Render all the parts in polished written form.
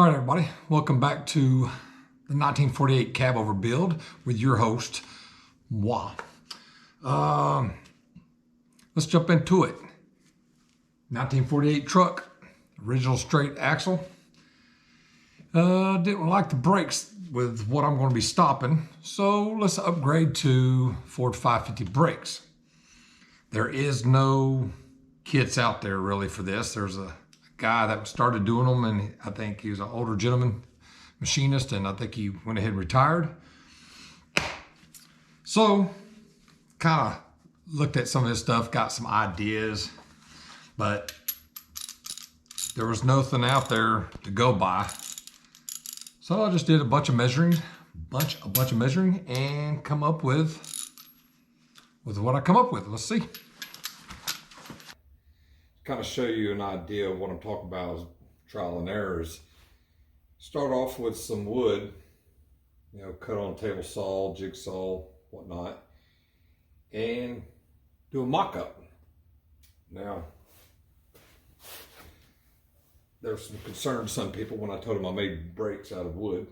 All right, everybody, welcome back to the 1948 cab over build with your host, moi. Let's jump into it. 1948 truck, original straight axle. Didn't like the brakes with what I'm going to be stopping, so let's upgrade to Ford 550 brakes. There is no kits out there really for this. There's a guy that started doing them, and I think he was an older gentleman machinist, and I think he went ahead and retired. So kind of looked at some of this stuff, got some ideas, but there was nothing out there to go by. So I just did a bunch of measuring, and come up with what I come up with. Let's see. Kind of show you an idea of what I'm talking about is trial and errors. Start off with some wood, cut on table saw, jigsaw, whatnot, and do a mock-up. Now, there's some concern to some people when I told them I made brakes out of wood.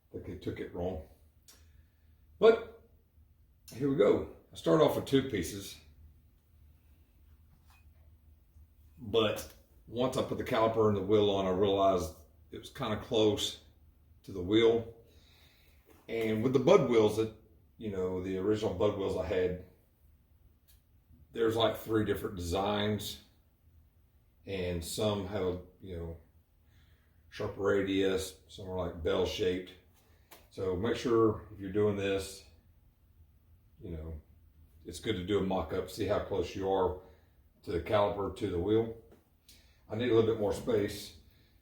I think they took it wrong. But here we go. I start off with 2 pieces. But once I put the caliper and the wheel on, I realized it was kind of close to the wheel. And with the bud wheels that, the original bud wheels I had, there's like 3 different designs. And some have, sharp radius, some are like bell shaped. So make sure if you're doing this, it's good to do a mock-up, see how close you are to the caliper to the wheel. I need a little bit more space,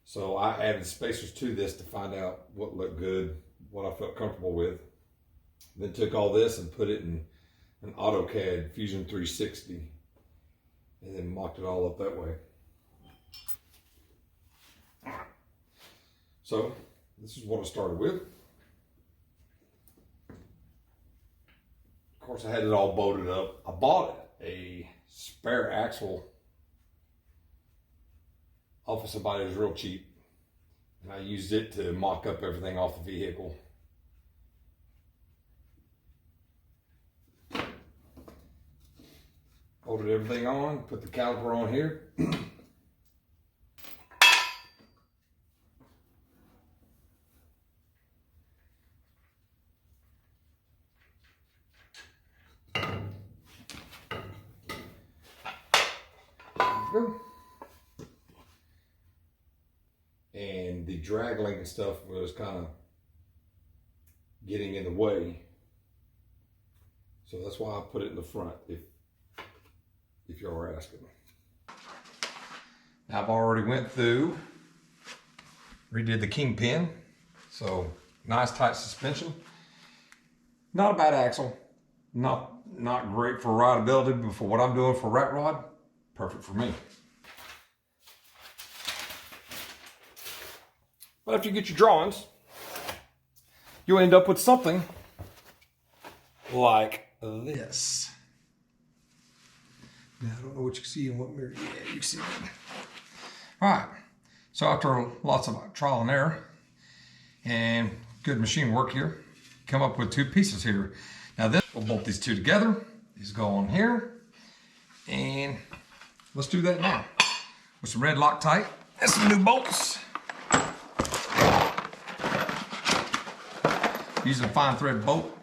so I added spacers to this to find out what looked good, what I felt comfortable with. Then took all this and put it in an AutoCAD Fusion 360 and then mocked it all up that way. So this is what I started with. Of course, I had it all bolted up. I bought a spare axle off of somebody that was real cheap, and I used it to mock up everything off the vehicle. Bolted everything on, put the caliper on here. Go. And the drag link and stuff was kind of getting in the way, so that's why I put it in the front, if y'all are asking. Now I've already went through, redid the kingpin, so nice tight suspension. Not a bad axle, not great for rideability, but for what I'm doing for rat rod, perfect for me. But if you get your drawings, you'll end up with something like this. Now, I don't know what you can see in what mirror. Yeah, you can see it. All right. So after lots of trial and error and good machine work here, come up with 2 pieces here. Now we'll bolt these 2 together. These go on here. And let's do that now. With some red Loctite and some new bolts. Using fine thread bolt,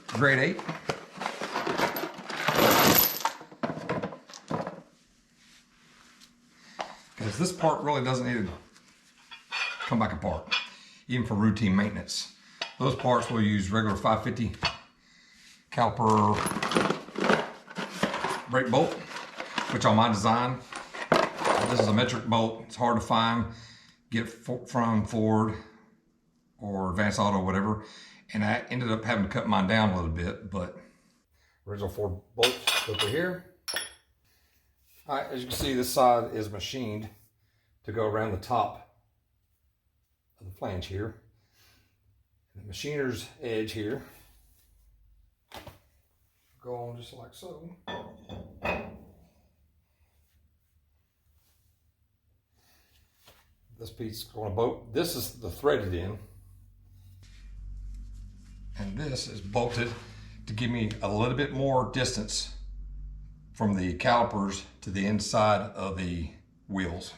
grade 8. Because this part really doesn't need to come back apart, even for routine maintenance. Those parts will use regular 550 caliper brake bolt, which on my design, this is a metric bolt. It's hard to find, get from Ford or Advanced Auto, whatever. And I ended up having to cut mine down a little bit, but original Ford bolts over here. All right, as you can see, this side is machined to go around the top of the flange here. And the machiner's edge here go on just like so. this piece on a bolt. This is the threaded end. And this is bolted to give me a little bit more distance from the calipers to the inside of the wheels.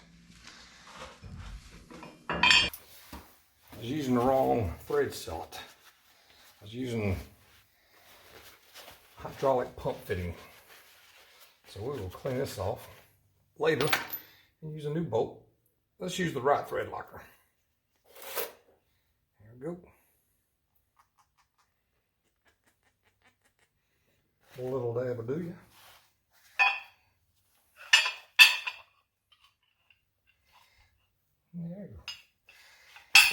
I was using the wrong thread slot. I was using hydraulic pump fitting. So we will clean this off later and use a new bolt. Let's use the right thread locker. There we go. A little dab will do you. There you go.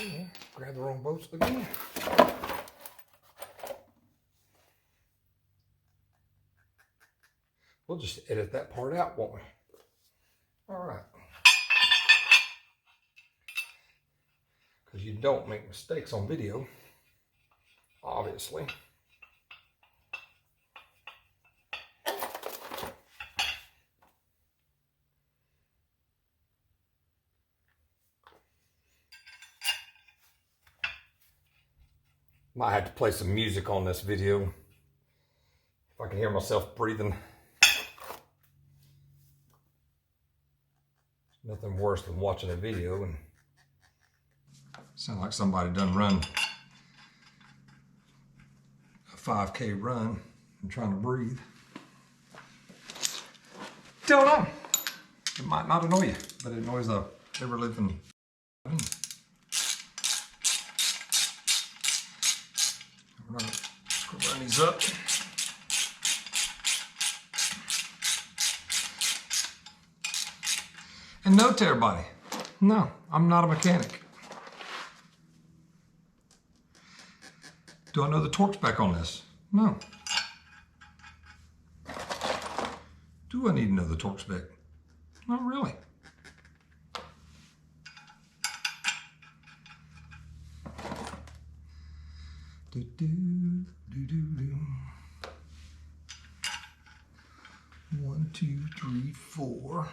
Yeah, grab the wrong bolts again. We'll just edit that part out, won't we? All right. Because you don't make mistakes on video, obviously. Might have to play some music on this video if I can hear myself breathing. Nothing worse than watching a video and sound like somebody done run a 5K run and trying to breathe. Don't know. It might not annoy you, but it annoys the ever living. We're gonna run these up. And note to everybody, no, I'm not a mechanic. Do I know the torque spec on this? No. Do I need to know the torque spec? Not really. Do, do, do, do, do. 1, 2, 3, 4.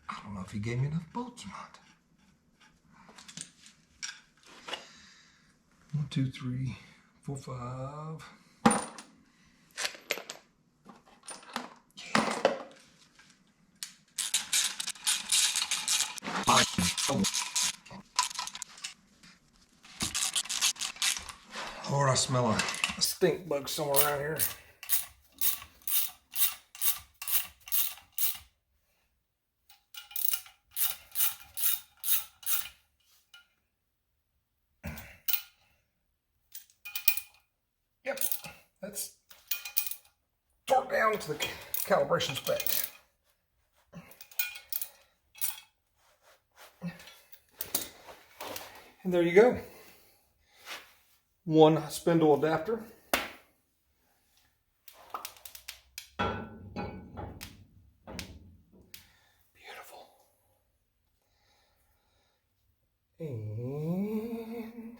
I don't know if he gave me enough bolts or not. 1, 2, 3, 4, 5. Lord, I smell a stink bug somewhere around here. Yep, that's torque down to the calibration specs. And there you go. One spindle adapter. Beautiful. And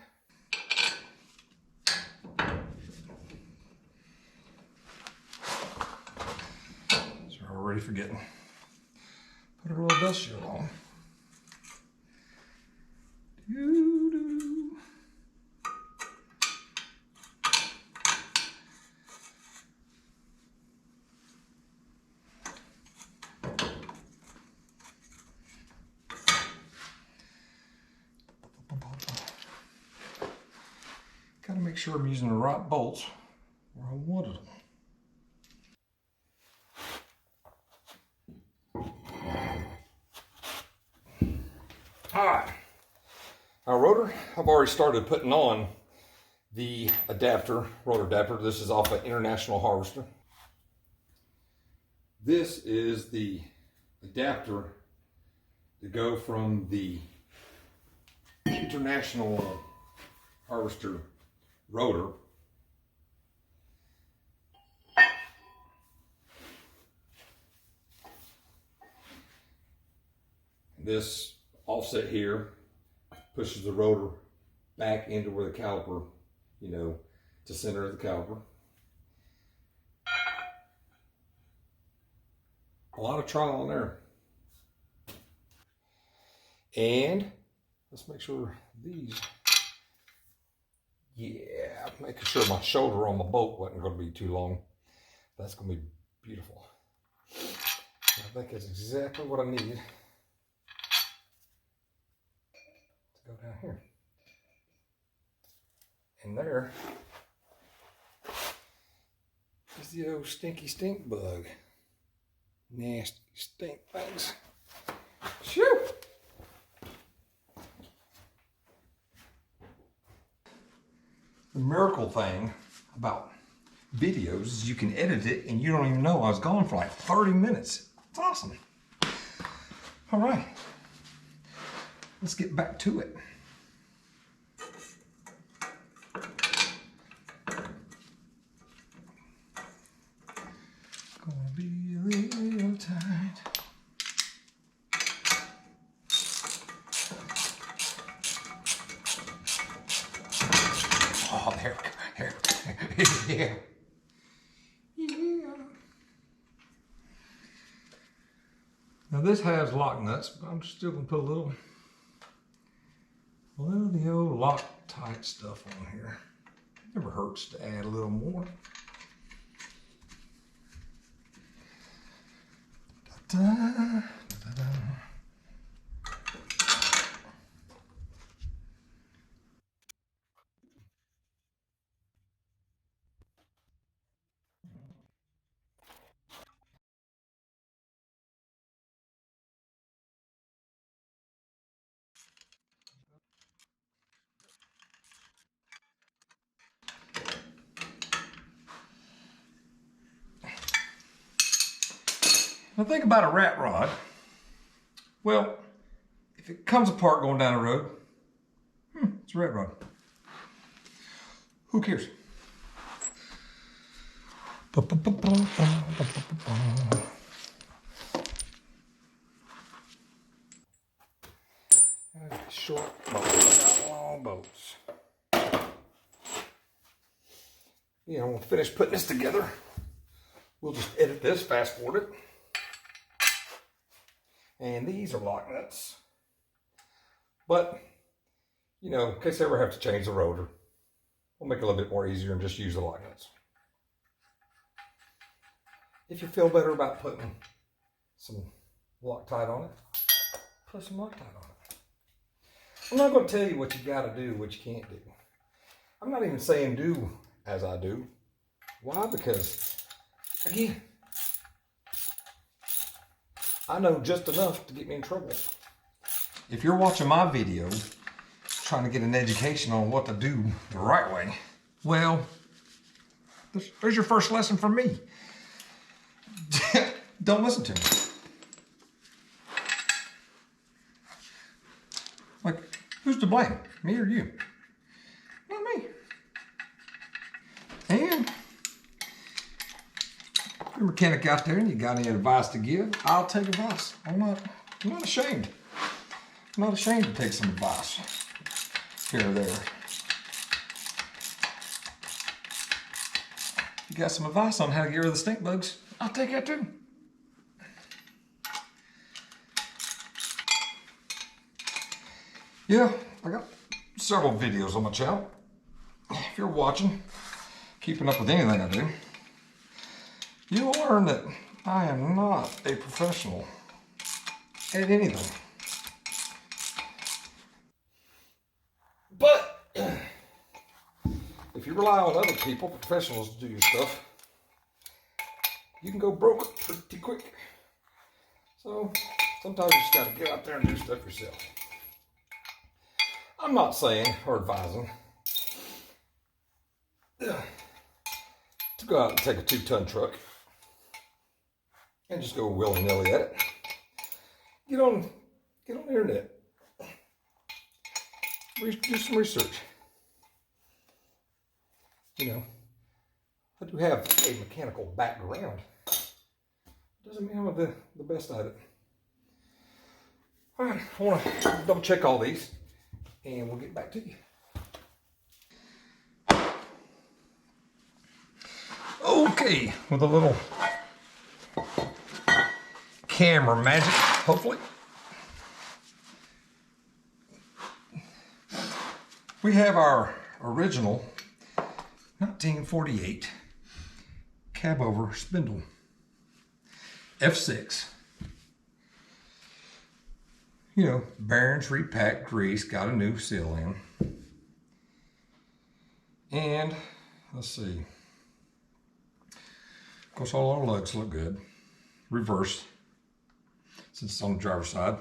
so we're already forgetting. Put a little dust shield on. Gotta make sure I'm using the right bolts where I wanted them. Alright, our rotor, I've already started putting on the adapter, rotor adapter. This is off an International Harvester. This is the adapter to go from the International Harvester rotor this offset here pushes the rotor back into where the caliper, you know, to center of the caliper. A lot of trial and error. And let's make sure these, yeah, making sure my shoulder on my bolt wasn't going to be too long. That's going to be beautiful. I think that's exactly what I need to go down here. And there is the old stinky stink bug. Nasty stink bugs. Shoo! The miracle thing about videos is you can edit it and you don't even know I was gone for like 30 minutes. It's awesome. All right, let's get back to it. Gonna be a little tight. Oh, there. Yeah. Now this has lock nuts, but I'm still gonna put a little of the old Loctite stuff on here. Never hurts to add a little more. Da-da, da-da-da. Now think about a rat rod. Well, if it comes apart going down the road, it's a rat rod. Who cares? Short bolts, not long bolts. Yeah, I'm gonna finish putting this together. We'll just edit this, fast forward it. And these are lock nuts. But, you know, in case I ever have to change the rotor, we'll make it a little bit more easier and just use the lock nuts. If you feel better about putting some Loctite on it, put some Loctite on it. I'm not going to tell you what you got to do, what you can't do. I'm not even saying do as I do. Why? Because, again, I know just enough to get me in trouble. If you're watching my video, trying to get an education on what to do the right way, well, there's your first lesson from me. Don't listen to me. Like, who's to blame? Me or you? Not me. And if you're a mechanic out there and you got any advice to give, I'll take advice. I'm not ashamed. I'm not ashamed to take some advice here or there. If you got some advice on how to get rid of the stink bugs, I'll take that too. Yeah, I got several videos on my channel. If you're watching, keeping up with anything I do, you'll learn that I am not a professional at anything. But if you rely on other people, professionals, to do your stuff, you can go broke pretty quick. So sometimes you just got to get out there and do stuff yourself. I'm not saying or advising to go out and take a 2-ton truck and just go willy-nilly at it. Get on the internet. Do some research. You know, I do have a mechanical background. Doesn't mean I'm the best at it. All right, I want to double check all these and we'll get back to you. Okay, with a little camera magic, hopefully. We have our original 1948 cab over spindle F6. You know, bearings repacked, grease, got a new seal in. And let's see. Of course, all our lugs look good. Reversed, since it's on the driver's side.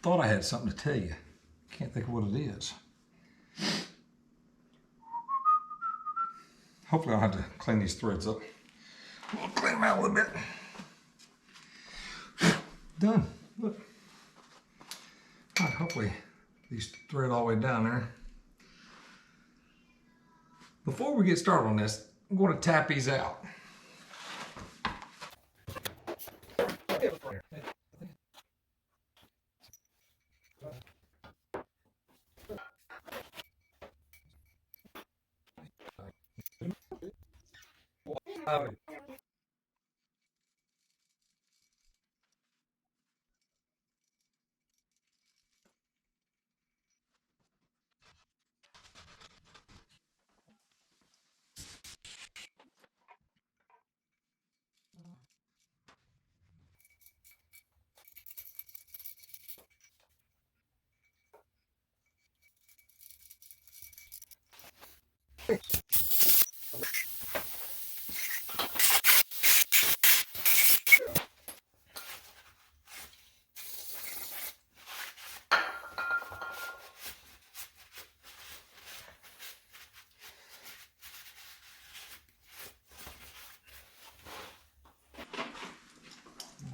Thought I had something to tell you. Can't think of what it is. Hopefully I'll have to clean these threads up. We'll clean them out a little bit. Done. Look. All right, hopefully these thread all the way down there. Before we get started on this, I'm going to tap these out.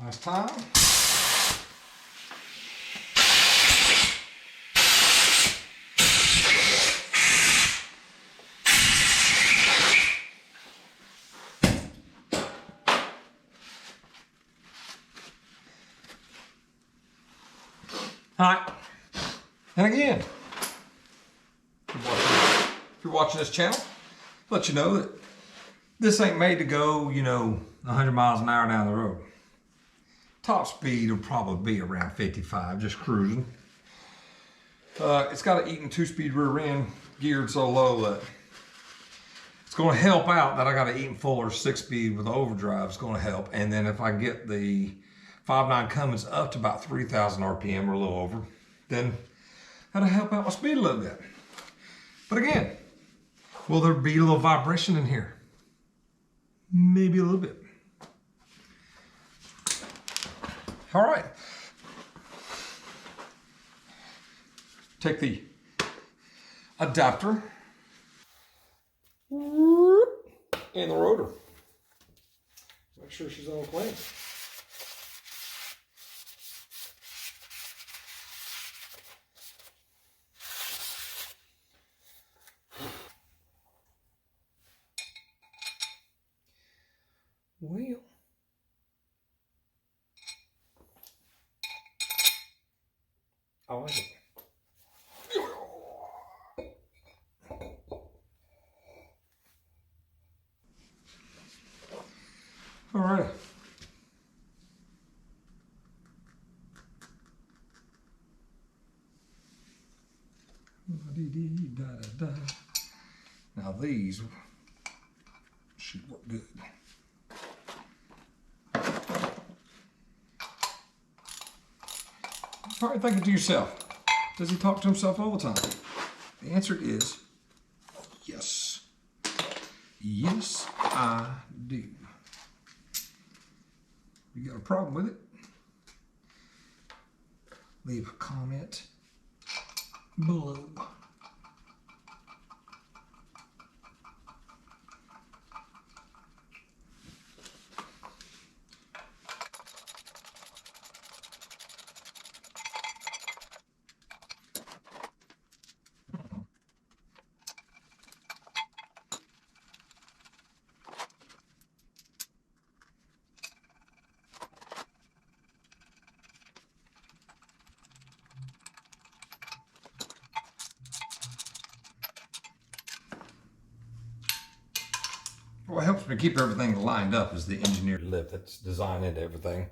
Last time. All right. And again, if you're watching this channel, let you know that this ain't made to go, 100 miles an hour down the road. Top speed will probably be around 55, just cruising. It's got an Eaton 2-speed rear end geared so low that it's going to help out that I got an Eaton Fuller 6-speed with overdrive. It's going to help. And then if I get the 5.9 Cummins up to about 3,000 RPM or a little over, then that'll help out my speed a little bit. But again, will there be a little vibration in here? Maybe a little bit. All right. Take the adapter and the rotor. Make sure she's all clean. Well, I like it. All right. Now these should work good. All right, thinking to yourself, does he talk to himself all the time? The answer is yes. Yes, I do. You got a problem with it? Leave a comment below. What helps me keep everything lined up is the engineered lip that's designed into everything.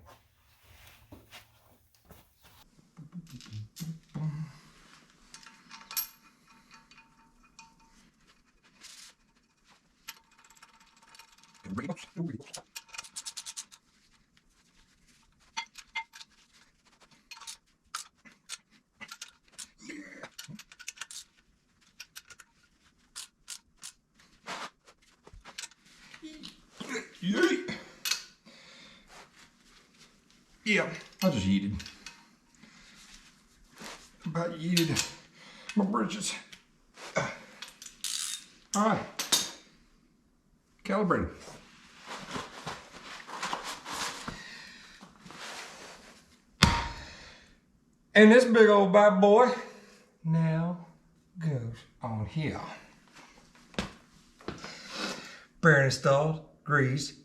Yeah, I just yeeted. About yeeted my britches. All right, calibrated. And this big old bad boy now goes on here. Bearing installed, greased,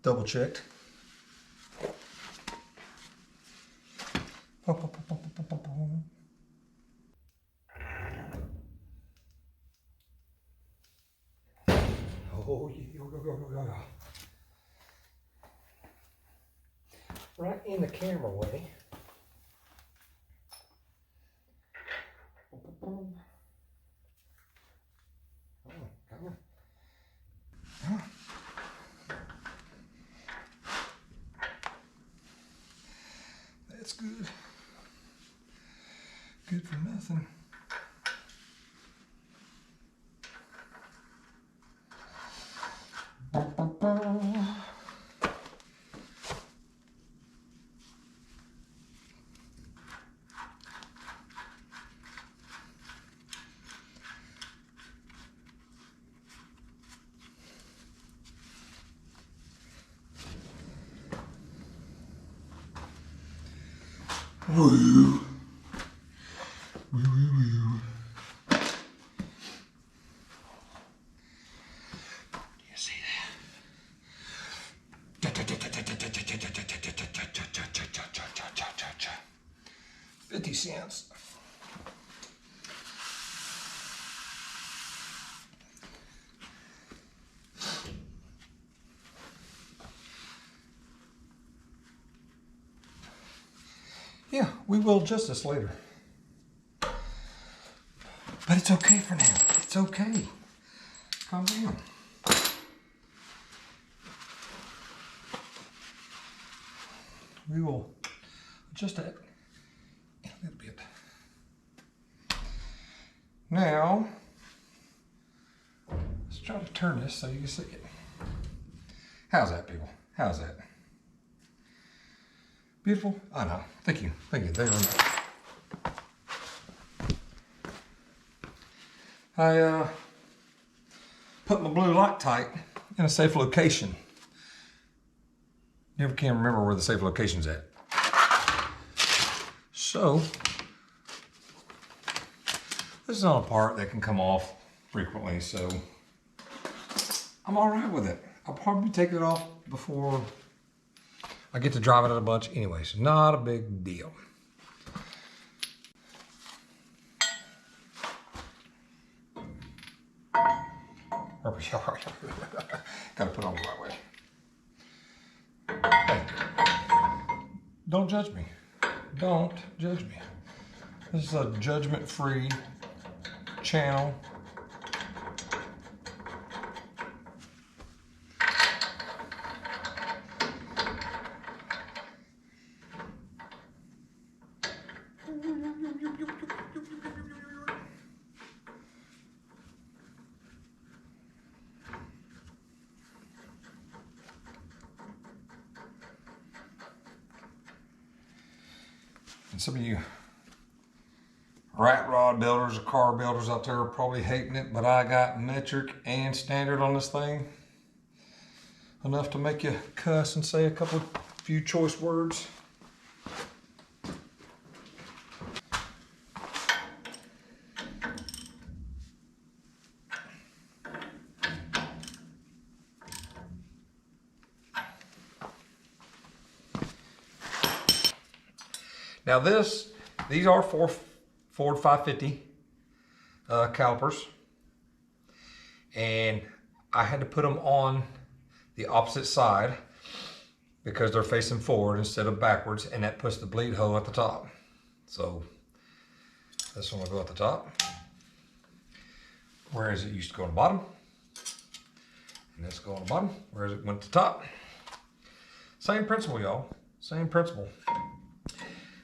double checked. Oh yeah, go. Right in the camera way. Oh, come on. Oh. That's good. Good for nothing. Woo. Woo, woo, woo. Do you see that? 50 cents. Yeah, we will adjust this later. But it's okay for now. It's okay. Calm down. We will adjust that in a little bit. Now, let's try to turn this so you can see it. How's that, people? How's that? Beautiful? I know. Thank you. Thank you. There we go. I put my blue Loctite in a safe location. Never can remember where the safe location's at. So, this is on a part that can come off frequently, so I'm all right with it. I'll probably take it off before I get to drive it a bunch anyways. Not a big deal. Gotta put it on the right way. Hey, don't judge me. Don't judge me. This is a judgment-free channel. And some of you rat rod builders or car builders out there are probably hating it, but I got metric and standard on this thing. Enough to make you cuss and say a few choice words. Now these are Ford 550 calipers, and I had to put them on the opposite side because they're facing forward instead of backwards, and that puts the bleed hole at the top. So this one will go at the top, whereas it used to go on the bottom. And this go on the bottom, whereas it went to the top. Same principle, y'all. Same principle.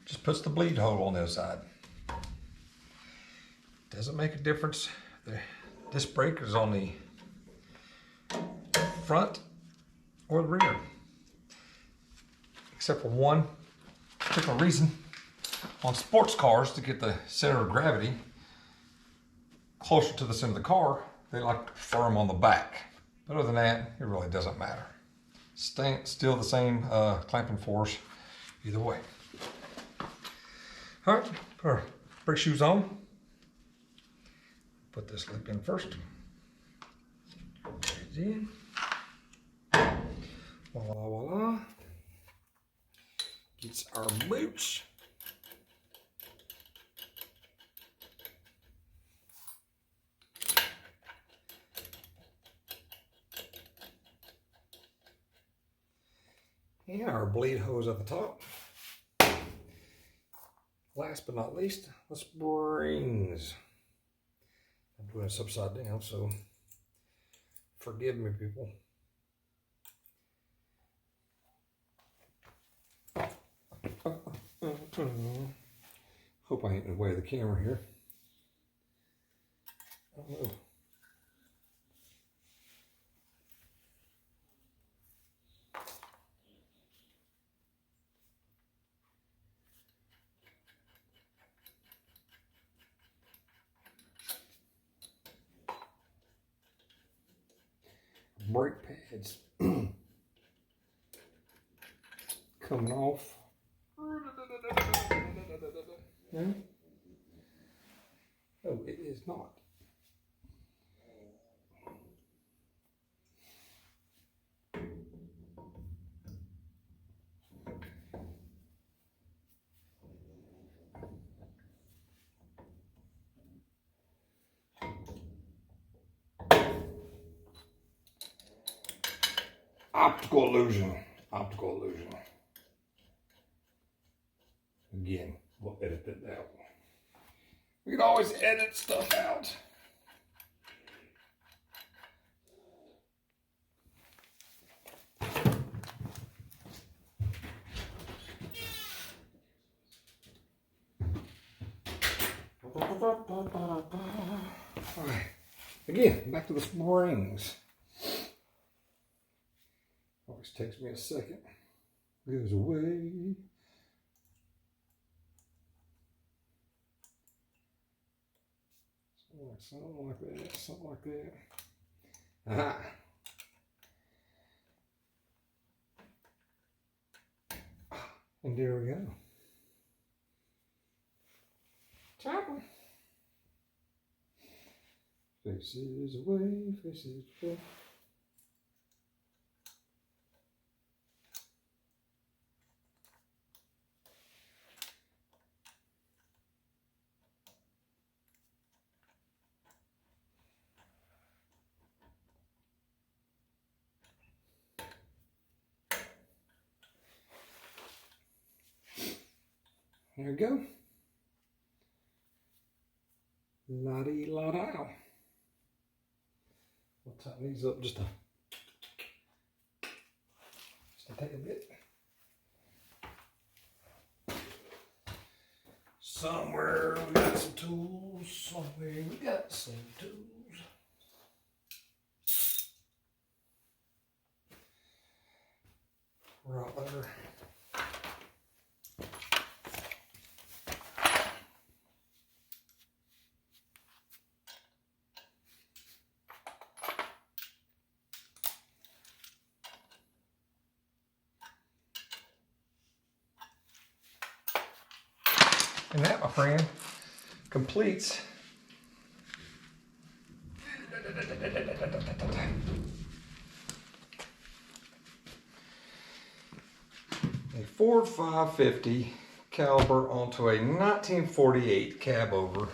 Just puts the bleed hole on the other side. Doesn't make a difference. This brake is on the front or the rear. Except for one particular reason. On sports cars, to get the center of gravity closer to the center of the car, they like to prefer them on the back. But other than that, it really doesn't matter. Still the same clamping force either way. All right, put our brake shoes on. Put this lip in first. In. Voila, voila. Gets our boots. And our bleed hose at the top. Last but not least, the springs. I'm doing this upside down, so forgive me, people. Hope I ain't in the way of the camera here. I don't know. Brake pads coming off. No? Oh, it is not. Optical illusion. Optical illusion. Again, we'll edit that out. We can always edit stuff out. All right. Again, back to the springs. Always takes me a second. Goes away. Something like that. Something like that. Aha. And there we go. Chopper. Faces away, faces away. There we go. La-dee-la-dow. We'll tighten these up just a tiny bit. Somewhere we got some tools. Somewhere we got some tools. Right there. And that, my friend, completes a Ford 550 caliber onto a 1948 cab over.